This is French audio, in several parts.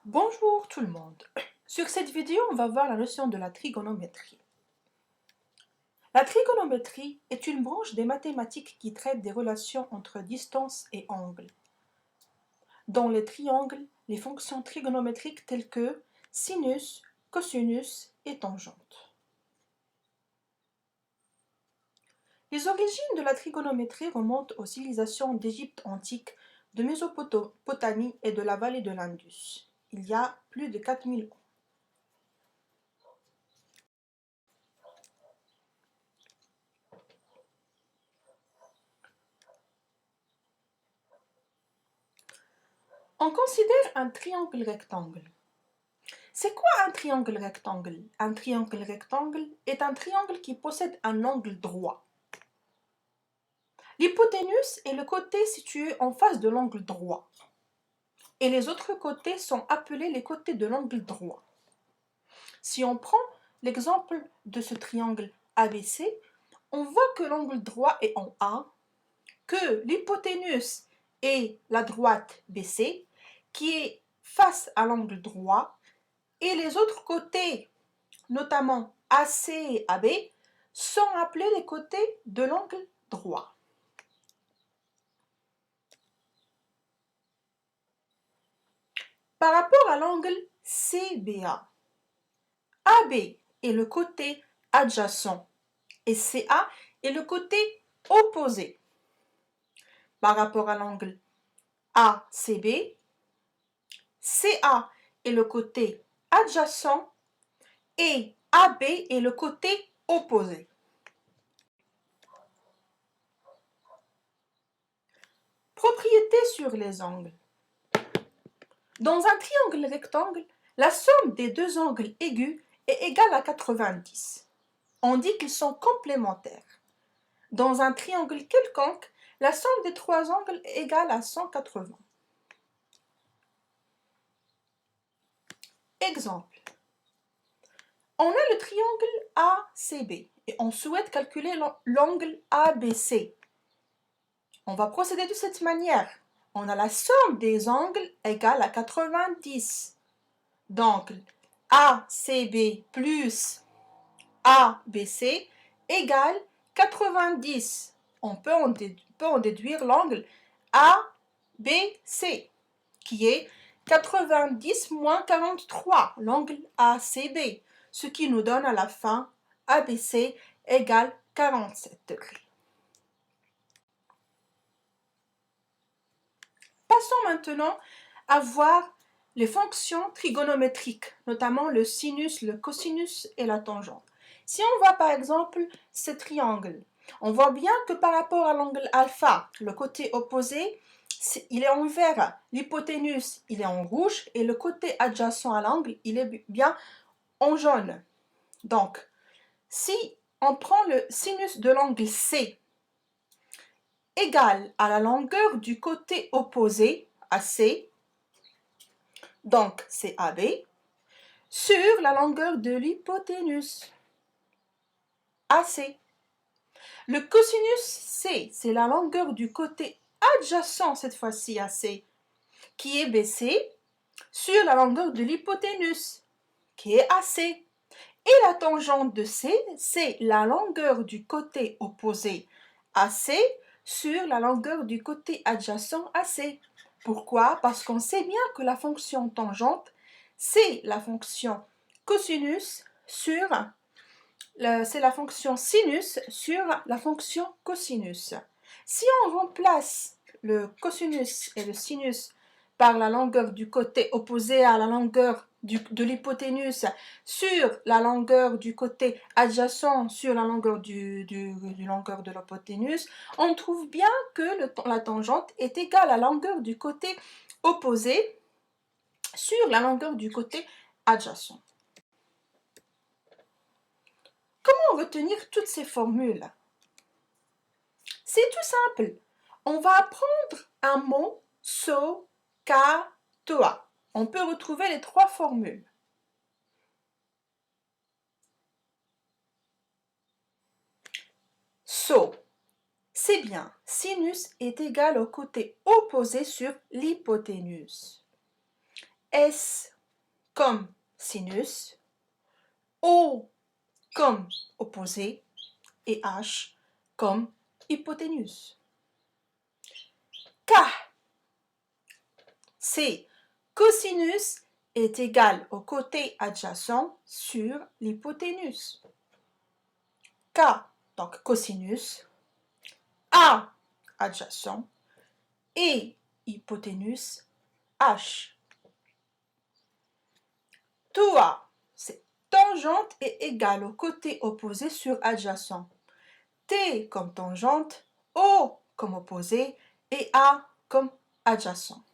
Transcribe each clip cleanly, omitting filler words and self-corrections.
Bonjour tout le monde. Sur cette vidéo, on va voir la notion de la trigonométrie. La trigonométrie est une branche des mathématiques qui traite des relations entre distance et angle. Dans les triangles, les fonctions trigonométriques telles que sinus, cosinus et tangente. Les origines de la trigonométrie remontent aux civilisations d'Égypte antique, de Mésopotamie et de la vallée de l'Indus, il y a plus de 4000 ans. On considère un triangle rectangle. C'est quoi un triangle rectangle? Un triangle rectangle est un triangle qui possède un angle droit. L'hypoténuse est le côté situé en face de l'angle droit. Et les autres côtés sont appelés les côtés de l'angle droit. Si on prend l'exemple de ce triangle ABC, on voit que l'angle droit est en A, que l'hypoténuse est la droite BC, qui est face à l'angle droit, et les autres côtés, notamment AC et AB, sont appelés les côtés de l'angle droit. Par rapport à l'angle CBA, AB est le côté adjacent et CA est le côté opposé. Par rapport à l'angle ACB, CA est le côté adjacent et AB est le côté opposé. Propriétés sur les angles. Dans un triangle rectangle, la somme des deux angles aigus est égale à 90. On dit qu'ils sont complémentaires. Dans un triangle quelconque, la somme des trois angles est égale à 180. Exemple. On a le triangle ACB et on souhaite calculer l'angle ABC. On va procéder de cette manière. On a la somme des angles égale à 90. Donc, ACB plus ABC égale 90. On peut en déduire l'angle ABC, qui est 90 moins 43, l'angle ACB, ce qui nous donne à la fin ABC égale 47 degrés. Passons maintenant à voir les fonctions trigonométriques, notamment le sinus, le cosinus et la tangente. Si on voit par exemple ce triangle, on voit bien que par rapport à l'angle alpha, le côté opposé, il est en vert, l'hypoténuse, il est en rouge, et le côté adjacent à l'angle, il est bien en jaune. Donc, si on prend le sinus de l'angle C égal à la longueur du côté opposé à C, donc c'est AB, sur la longueur de l'hypoténuse, AC. Le cosinus C, c'est la longueur du côté adjacent, cette fois-ci à C, qui est BC, sur la longueur de l'hypoténuse, qui est AC. Et la tangente de C, c'est la longueur du côté opposé à C sur la longueur du côté adjacent à C. Pourquoi? Parce qu'on sait bien que la fonction tangente, c'est la fonction cosinus sur, c'est la fonction sinus sur la fonction cosinus. Si on remplace le cosinus et le sinus par la longueur du côté opposé à la longueur de l'hypoténuse sur la longueur du côté adjacent sur la longueur longueur de l'hypoténuse, on trouve bien que la tangente est égale à la longueur du côté opposé sur la longueur du côté adjacent. Comment retenir toutes ces formules? C'est tout simple. On va apprendre un mot, so, ka, toa. On peut retrouver les trois formules. So, c'est bien, sinus est égal au côté opposé sur l'hypoténuse. S, comme sinus, O comme opposé et H comme hypoténuse. K, c'est cosinus est égal au côté adjacent sur l'hypoténuse. K, donc cosinus, A, adjacent, et hypoténuse, H. Toi, c'est tangente est égale au côté opposé sur adjacent. T comme tangente, O comme opposé et A comme adjacent.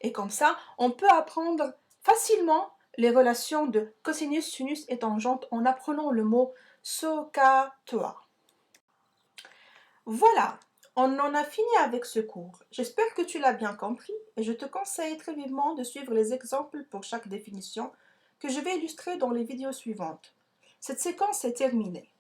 Et comme ça, on peut apprendre facilement les relations de cosinus, sinus et tangente en apprenant le mot SOHCAHTOA. Voilà, on en a fini avec ce cours. J'espère que tu l'as bien compris et je te conseille très vivement de suivre les exemples pour chaque définition que je vais illustrer dans les vidéos suivantes. Cette séquence est terminée.